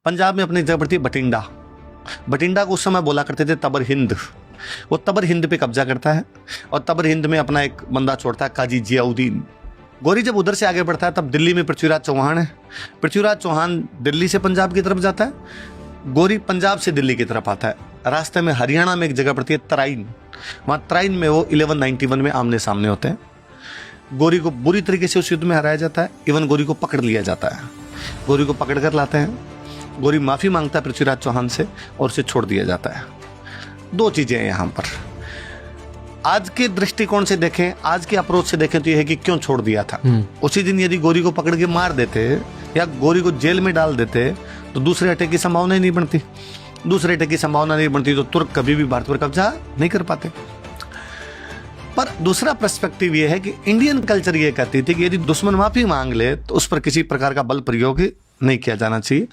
पंजाब में अपनी जगह पड़ती है बठिंडा। बठिंडा को उस समय बोला करते थे तबर हिंद। वो तबर हिंद पे कब्जा करता है और तबर हिंद में अपना एक बंदा छोड़ता है काजी जियाउद्दीन। गौरी जब उधर से आगे बढ़ता है तब दिल्ली में पृथ्वीराज चौहान है। पृथ्वीराज चौहान दिल्ली से पंजाब की तरफ जाता है, गौरी पंजाब से दिल्ली की तरफ आता है। रास्ते में हरियाणा में एक जगह पड़ती है तराइन, वहाँ तराइन में वो 1191 में आमने सामने होते हैं। गौरी को बुरी तरीके से उस युद्ध में हराया जाता है, इवन गौरी को पकड़ लिया जाता है। गौरी को पकड़ कर लाते हैं, गौरी माफ़ी मांगता है पृथ्वीराज चौहान से और उसे छोड़ दिया जाता है। दो चीज़ें हैं यहाँ पर। आज के दृष्टिकोण से देखें, आज के अप्रोच से देखें तो यह है कि क्यों छोड़ दिया था। उसी दिन यदि गौरी को पकड़ के मार देते या गौरी को जेल में डाल देते तो दूसरे अटैक की संभावना ही नहीं बनती। दूसरे अटैक की संभावना नहीं बनती तो तुर्क कभी भी भारत पर कब्जा नहीं कर पाते। पर दूसरा पर्सपेक्टिव ये है कि इंडियन कल्चर ये कहती थी कि यदि दुश्मन माफी मांग ले तो उस पर किसी प्रकार का बल प्रयोग नहीं किया जाना चाहिए।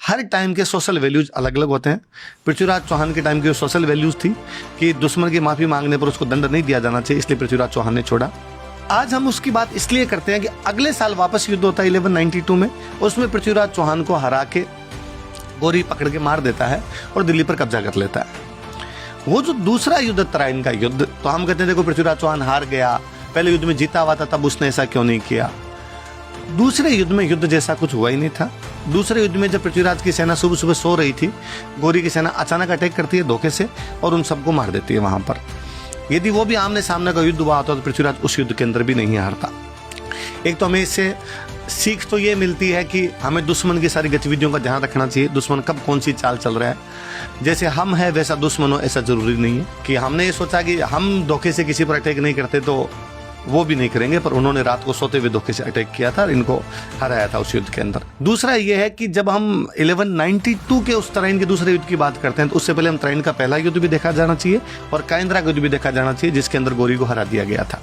हर टाइम के सोशल वैल्यूज अलग अलग होते हैं। पृथ्वीराज चौहान के टाइम की सोशल वैल्यूज थी कि दुश्मन की माफी मांगने पर उसको दंड नहीं दिया जाना चाहिए, इसलिए पृथ्वीराज चौहान ने छोड़ा। आज हम उसकी बात इसलिए करते हैं कि अगले साल वापस युद्ध होता है 1192 में, उसमें पृथ्वीराज चौहान को हरा के गौरी पकड़ के मार देता है और दिल्ली पर कब्जा कर लेता है। वो जो दूसरा युद्ध तराइन का युद्ध, तो हम कहते हैं देखो पृथ्वीराज चौहान हार गया, पहले युद्ध में जीता हुआ था तब उसने ऐसा क्यों नहीं किया। दूसरे युद्ध में युद्ध जैसा कुछ हुआ ही नहीं था। दूसरे युद्ध में जब पृथ्वीराज की सेना सुबह सुबह सो रही थी, गौरी की सेना अचानक अटैक करती है धोखे से और उन सबको मार देती है वहां पर। यदि वो भी आमने सामने का युद्ध हुआ होता तो पृथ्वीराज उस युद्ध के अंदर भी नहीं हारता। एक तो हमें इससे सीख तो ये मिलती है कि हमें दुश्मन की सारी गतिविधियों का ध्यान रखना चाहिए, दुश्मन कब कौन सी चाल चल रहा है। जैसे हम है वैसा दुश्मन हो ऐसा जरूरी नहीं है कि हमने ये सोचा कि हम धोखे से किसी पर अटैक नहीं करते तो वो भी नहीं करेंगे, पर उन्होंने रात को सोते हुए धोखे से अटैक किया था और इनको हराया था उस युद्ध के अंदर। दूसरा ये है कि जब हम 1192 के उस तराइन के दूसरे युद्ध की बात करते हैं तो उससे पहले हम तराइन का पहला युद्ध भी देखा जाना चाहिए और काइंद्रा का युद्ध भी देखा जाना चाहिए जिसके अंदर गौरी को हरा दिया गया था।